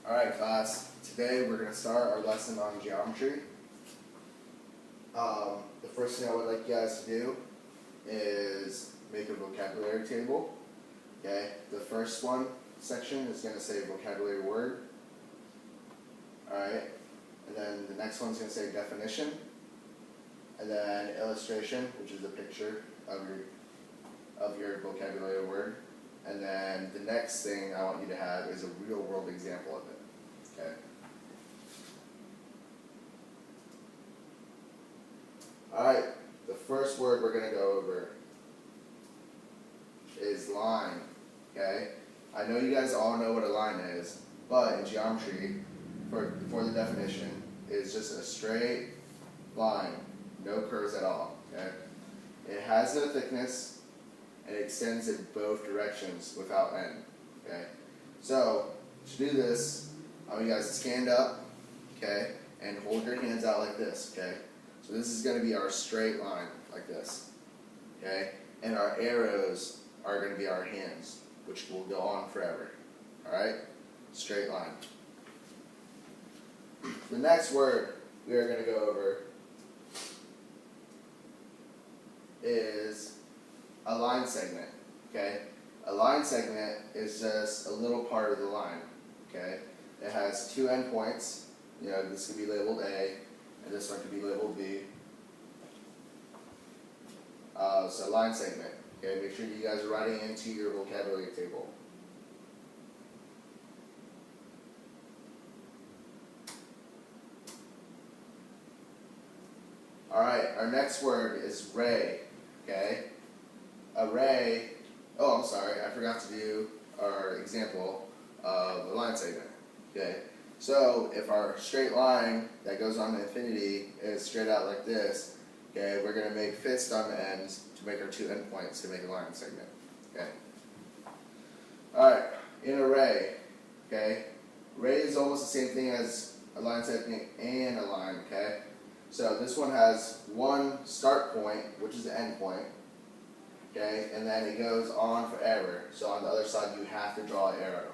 Alright class, today we're going to start our lesson on geometry. The first thing I would like you guys to do is make a vocabulary table. Okay, the first section is going to say vocabulary word. Alright, and then the next one's going to say definition. And then illustration, which is a picture of your vocabulary word. And then the next thing I want you to have is a real world example of it. Okay. Alright, the first word we're going to go over is line. Okay? I know you guys all know what a line is, but in geometry, for the definition, it's just a straight line, no curves at all. Okay? It has no thickness, and it extends in both directions without end. Okay? So, to do this, I want you guys to stand up, okay, and hold your hands out like this, okay? So this is going to be our straight line, like this, okay? And our arrows are going to be our hands, which will go on forever, alright? Straight line. The next word we are going to go over is a line segment, okay? A line segment is just a little part of the line, okay? It has two endpoints. You know, this could be labeled A, and this one could be labeled B. So line segment. Okay, make sure you guys are writing into your vocabulary table. Alright, our next word is ray. Okay? A ray, oh I'm sorry, I forgot to do our example of a line segment. Okay, so if our straight line that goes on to infinity is straight out like this, okay, we're going to make fists on the ends to make our two endpoints to make a line segment. Okay. Alright, in a ray, okay, ray is almost the same thing as a line segment and a line, okay? So this one has one start point, which is the end point, okay, and then it goes on forever. So on the other side you have to draw an arrow,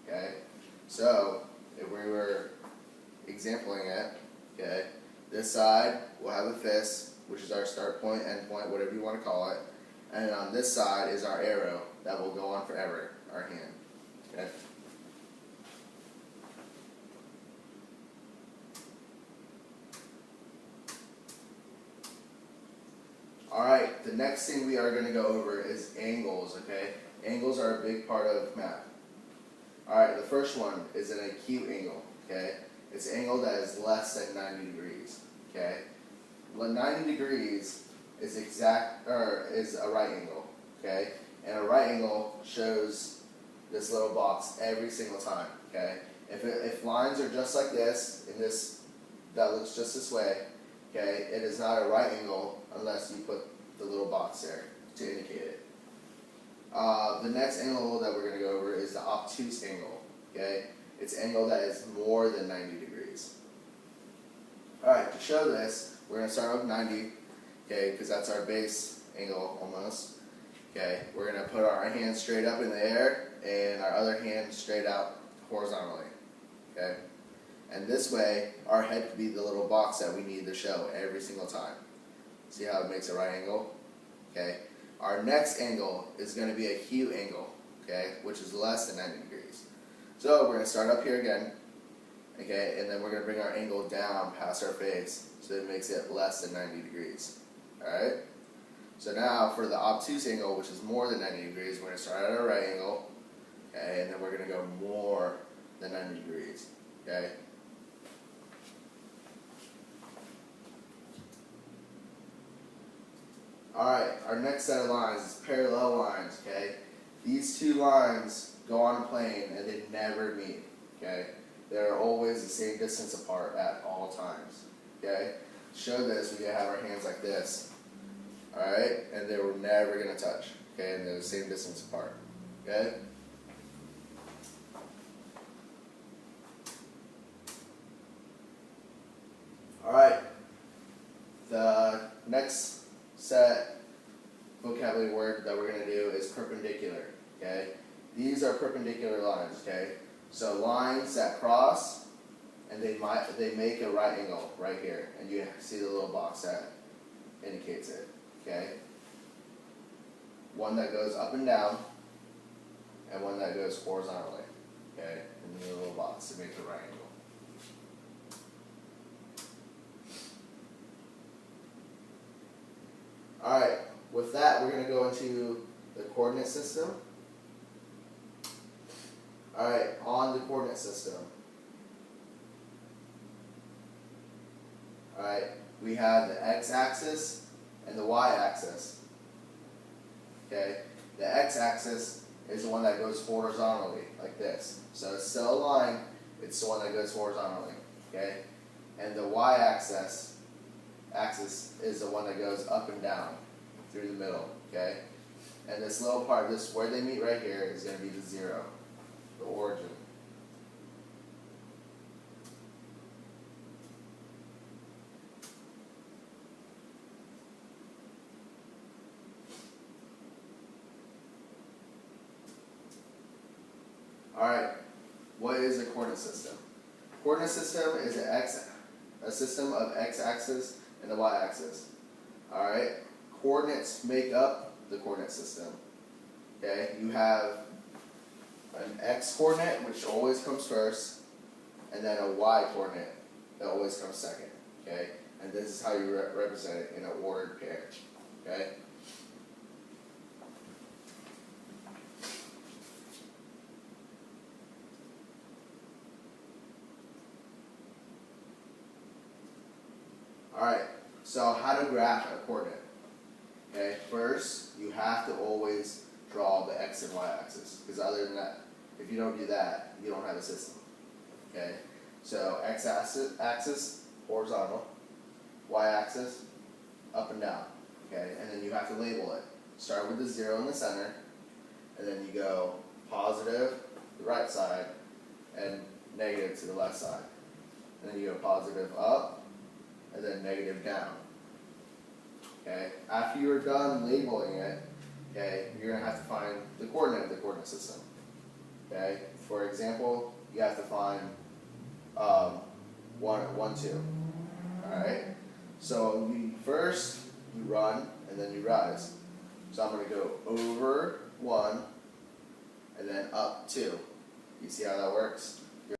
okay? So if we were exampling it, okay, this side will have a fist, which is our start point, end point, whatever you want to call it, and on this side is our arrow that will go on forever, our hand. Okay. Alright, the next thing we are going to go over is angles, okay? Angles are a big part of math. Alright, the first one is an acute angle, okay? It's an angle that is less than 90 degrees, okay? Well, 90 degrees is is a right angle, okay? And a right angle shows this little box every single time, okay? If lines are just like this, and that looks just this way, okay, it is not a right angle unless you put the little box there to indicate it. The next angle that we're going to go over is the obtuse angle, okay? It's an angle that is more than 90 degrees. Alright, to show this, we're going to start with 90, okay, because that's our base angle almost. Okay, we're going to put our hand straight up in the air and our other hand straight out horizontally, okay? And this way, our head could be the little box that we need to show every single time. See how it makes a right angle? Okay. Our next angle is going to be a acute angle, okay, which is less than 90 degrees. So we're going to start up here again, okay, and then we're going to bring our angle down past our face so that it makes it less than 90 degrees. Alright? So now for the obtuse angle, which is more than 90 degrees, we're going to start at our right angle, okay, and then we're going to go more than 90 degrees, okay? Alright, our next set of lines is parallel lines, okay? These two lines go on a plane and they never meet, okay? They're always the same distance apart at all times, okay? To show this, we have our hands like this, alright? And they were never going to touch, okay? And they're the same distance apart, okay? Alright, the next set vocabulary word that we're going to do is perpendicular, okay? These are perpendicular lines, okay? So lines that cross, and they make a right angle right here, and you see the little box that indicates it, okay? One that goes up and down, and one that goes horizontally, okay? In the little box, it makes a right angle. Alright, with that, we're going to go into the coordinate system. Alright, on the coordinate system. Alright, we have the x-axis and the y-axis. Okay, the x-axis is the one that goes horizontally, like this. So it's still a line, it's the one that goes horizontally. Okay, and the y-axis is the one that goes up and down through the middle. Okay, and this little part, this where they meet right here, is going to be the 0, the origin. Alright, what is a coordinate system? Coordinate system is a system of x-axis and the y-axis. Alright, coordinates make up the coordinate system. Okay, you have an x-coordinate, which always comes first, and then a y-coordinate that always comes second. Okay, and this is how you represent it in an ordered pair. Okay. Alright, so how to graph a coordinate. Okay, first you have to always draw the x and y axis, because other than that, if you don't do that, you don't have a system. Okay, so x axis horizontal, y axis up and down. Okay, and then you have to label it. Start with the 0 in the center, and then you go positive to the right side and negative to the left side. And then you go positive up, and then negative down. Okay, after you're done labeling it, okay, you're going to have to find the coordinate of the coordinate system. Okay, for example, you have to find 1, 2. Alright, so first you run and then you rise. So I'm going to go over 1 and then up 2. You see how that works?